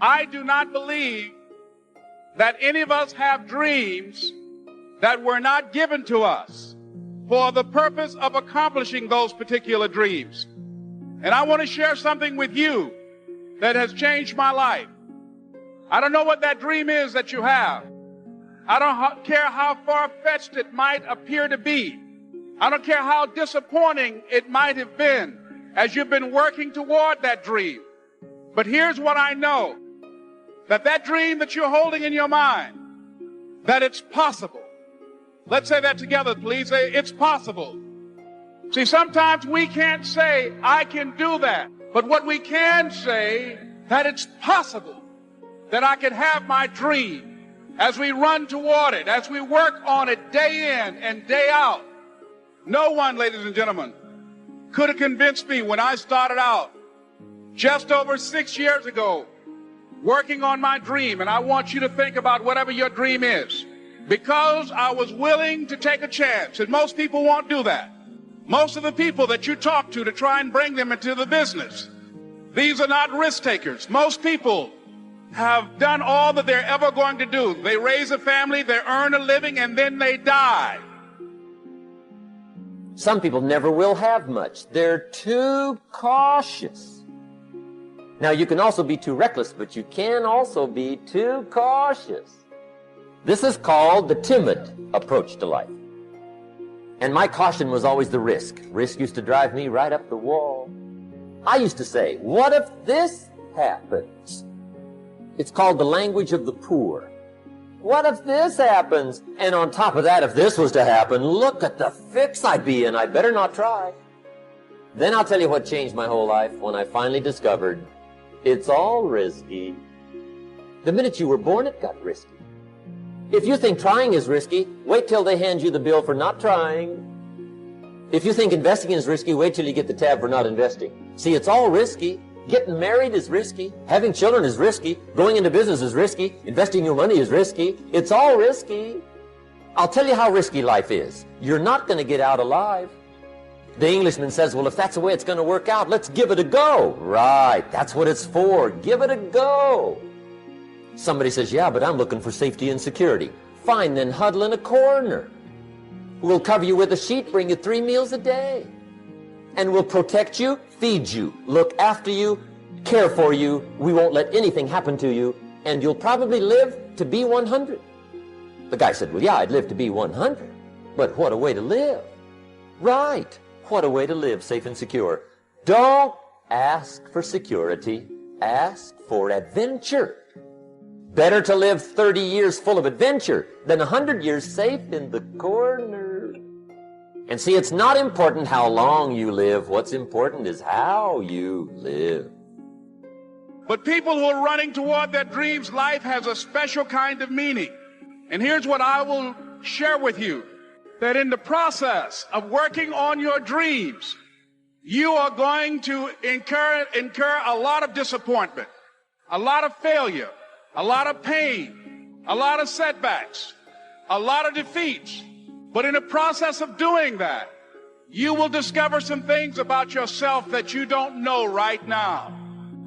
I do not believe that any of us have dreams that were not given to us for the purpose of accomplishing those particular dreams. And I want to share something with you that has changed my life. I don't know what that dream is that you have. I don't care how far-fetched it might appear to be. I don't care how disappointing it might have been as you've been working toward that dream. But here's what I know, that dream that you're holding in your mind, that it's possible. Let's say that together, please. Say, it's possible. See, sometimes we can't say, I can do that. But what we can say, that it's possible that I can have my dream as we run toward it, as we work on it day in and day out. No one, ladies and gentlemen, could have convinced me when I started out just over 6 years ago working on my dream. And I want you to think about whatever your dream is, because I was willing to take a chance. And most people won't do that. Most of the people that you talk to try and bring them into the business, these are not risk takers. Most people have done all that they're ever going to do. They raise a family, they earn a living, and then they die. Some people never will have much. They're too cautious. Now, you can also be too reckless, but you can also be too cautious. This is called the timid approach to life. And my caution was always the risk. Risk used to drive me right up the wall. I used to say, what if this happens? It's called the language of the poor. What if this happens? And on top of that, if this was to happen, look at the fix I'd be in. I'd better not try. Then I'll tell you what changed my whole life when I finally discovered it's all risky. The minute you were born, it got risky. If you think trying is risky, wait till they hand you the bill for not trying. If you think investing is risky, wait till you get the tab for not investing. See, it's all risky. Getting married is risky. Having children is risky. Going into business is risky. Investing your money is risky. It's all risky. I'll tell you how risky life is. You're not going to get out alive. The Englishman says, well, if that's the way it's going to work out, let's give it a go. Right, that's what it's for. Give it a go. Somebody says, yeah, but I'm looking for safety and security. Fine, then huddle in a corner. We'll cover you with a sheet, bring you 3 meals a day. And we'll protect you, feed you, look after you, care for you. We won't let anything happen to you. And you'll probably live to be 100. The guy said, well, yeah, I'd live to be 100. But what a way to live. Right. What a way to live, safe and secure. Don't ask for security. Ask for adventure. Better to live 30 years full of adventure than 100 years safe in the corner. And see, it's not important how long you live. What's important is how you live. But people who are running toward their dreams, life has a special kind of meaning. And here's what I will share with you, that in the process of working on your dreams, you are going to incur a lot of disappointment, a lot of failure, a lot of pain, a lot of setbacks, a lot of defeats. But in the process of doing that, you will discover some things about yourself that you don't know right now.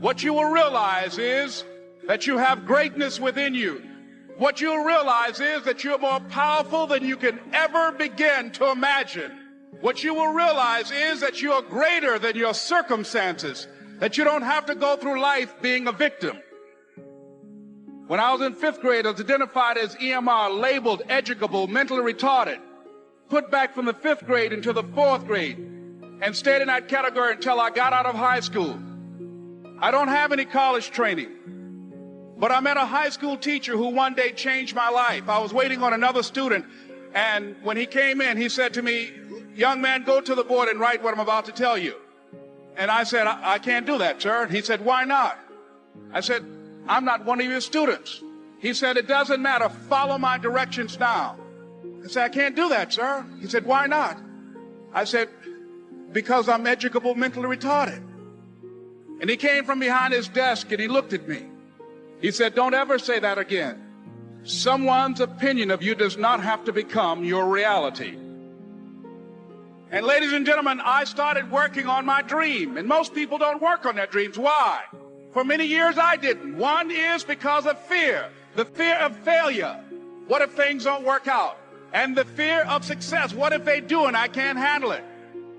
What you will realize is that you have greatness within you. What you'll realize is that you're more powerful than you can ever begin to imagine. What you will realize is that you are greater than your circumstances, that you don't have to go through life being a victim. When I was in 5th grade, I was identified as EMR, labeled educable, mentally retarded, put back from the 5th grade into the 4th grade, and stayed in that category until I got out of high school. I don't have any college training, but I met a high school teacher who one day changed my life. I was waiting on another student, and when he came in, he said to me, young man, go to the board and write what I'm about to tell you. And I said, I can't do that, sir. And he said, why not? I said, I'm not one of your students. He said, it doesn't matter. Follow my directions now. I said, I can't do that, sir. He said, why not? I said, because I'm educable, mentally retarded. And he came from behind his desk and he looked at me. He said, don't ever say that again. Someone's opinion of you does not have to become your reality. And ladies and gentlemen, I started working on my dream. And most people don't work on their dreams. Why? For many years I didn't. One is because of fear. The fear of failure. What if things don't work out? And the fear of success. What if they do and I can't handle it?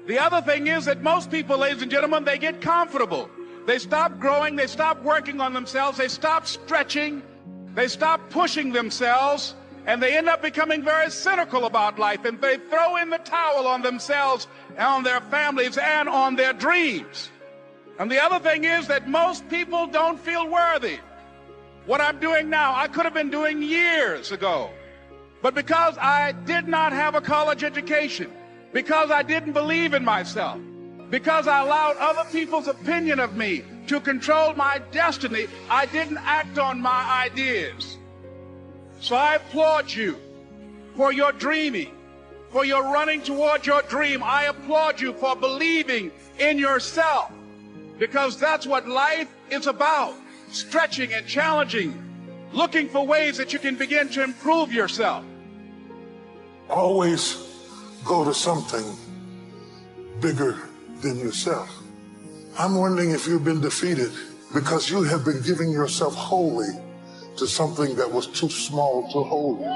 The other thing is that most people, ladies and gentlemen, they get comfortable. They stop growing. They stop working on themselves. They stop stretching. They stop pushing themselves. And they end up becoming very cynical about life. And they throw in the towel on themselves, on their families, and on their dreams. And the other thing is that most people don't feel worthy. What I'm doing now, I could have been doing years ago. But because I did not have a college education, because I didn't believe in myself, because I allowed other people's opinion of me to control my destiny, I didn't act on my ideas. So I applaud you for your dreaming, for your running toward your dream. I applaud you for believing in yourself, because that's what life is about. Stretching and challenging, looking for ways that you can begin to improve yourself. Always go to something bigger than yourself. I'm wondering if you've been defeated because you have been giving yourself wholly to something that was too small to hold you.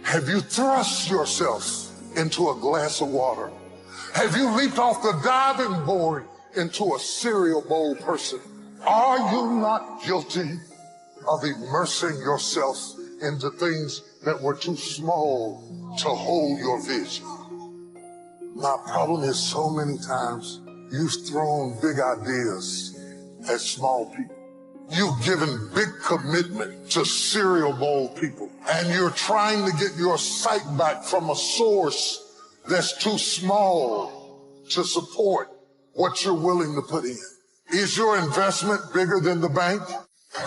Have you thrust yourself into a glass of water? Have you leaped off the diving board into a cereal bowl person? Are you not guilty of immersing yourself into things that were too small to hold your vision? My problem is so many times you've thrown big ideas at small people. You've given big commitment to cereal bowl people, and you're trying to get your sight back from a source that's too small to support what you're willing to put in. Is your investment bigger than the bank?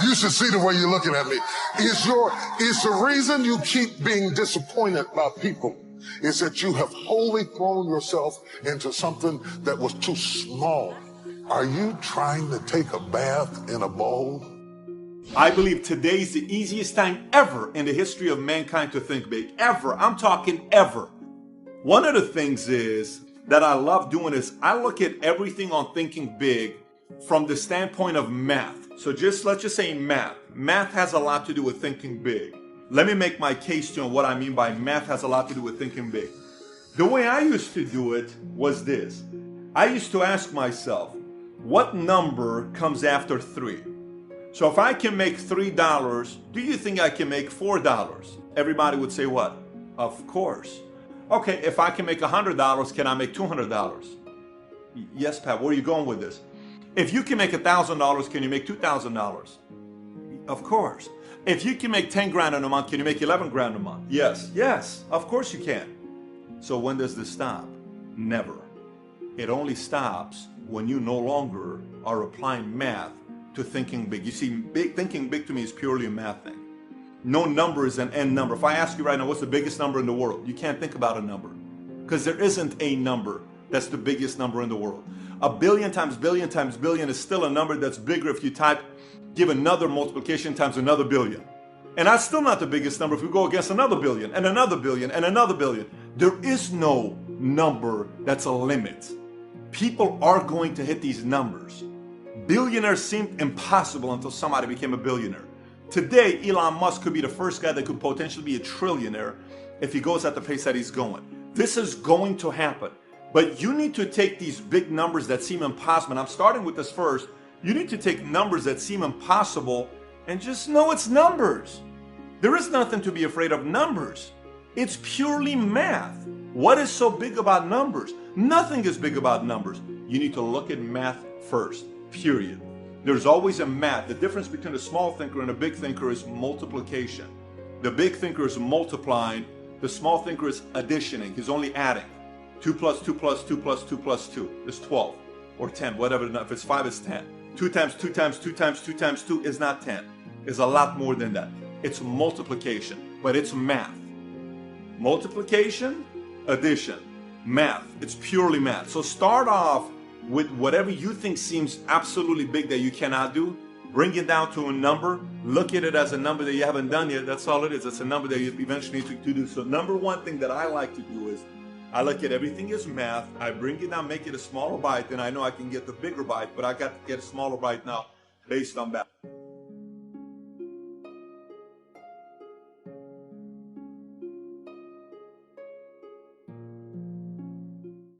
You should see the way you're looking at me. Is the reason you keep being disappointed by people is that you have wholly thrown yourself into something that was too small? Are you trying to take a bath in a bowl? I believe today is the easiest time ever in the history of mankind to think big. Ever. I'm talking ever. One of the things is that I love doing is I look at everything on thinking big from the standpoint of math. So let's just say math. Math has a lot to do with thinking big. Let me make my case to you on what I mean by math has a lot to do with thinking big. The way I used to do it was this. I used to ask myself, what number comes after 3? So if I can make $3, do you think I can make $4? Everybody would say what? Of course. Okay, if I can make $100, can I make $200? Yes, Pat, where are you going with this? If you can make $1,000, can you make $2,000? Of course. If you can make 10 grand in a month, can you make 11 grand a month? Yes. Yes, of course you can. So when does this stop? Never. It only stops when you no longer are applying math to thinking big. You see, thinking big to me is purely a math thing. No number is an end number. If I ask you right now, what's the biggest number in the world? You can't think about a number because there isn't a number that's the biggest number in the world. A billion times billion times billion is still a number that's bigger if you give another multiplication times another billion. And that's still not the biggest number if we go against another billion and another billion and another billion. There is no number that's a limit. People are going to hit these numbers. Billionaires seemed impossible until somebody became a billionaire. Today, Elon Musk could be the first guy that could potentially be a trillionaire if he goes at the pace that he's going. This is going to happen. But you need to take these big numbers that seem impossible. And I'm starting with this first. You need to take numbers that seem impossible and just know it's numbers. There is nothing to be afraid of numbers. It's purely math. What is so big about numbers? Nothing is big about numbers. You need to look at math first, period. There's always a math. The difference between a small thinker and a big thinker is multiplication. The big thinker is multiplying. The small thinker is additioning. He's only adding. 2 plus 2 plus 2 plus 2 plus 2 is 12 or 10, whatever. If it's 5, it's 10. 2 times 2 times 2 times 2 times 2 is not 10. It's a lot more than that. It's multiplication, but it's math. Multiplication, addition, math. It's purely math. So start off with whatever you think seems absolutely big that you cannot do. Bring it down to a number. Look at it as a number that you haven't done yet. That's all it is. It's a number that you eventually need to do. So number one thing that I like to do is I look at everything as math. I bring it down, make it a smaller bite, then I know I can get the bigger bite, but I got to get a smaller bite now based on that.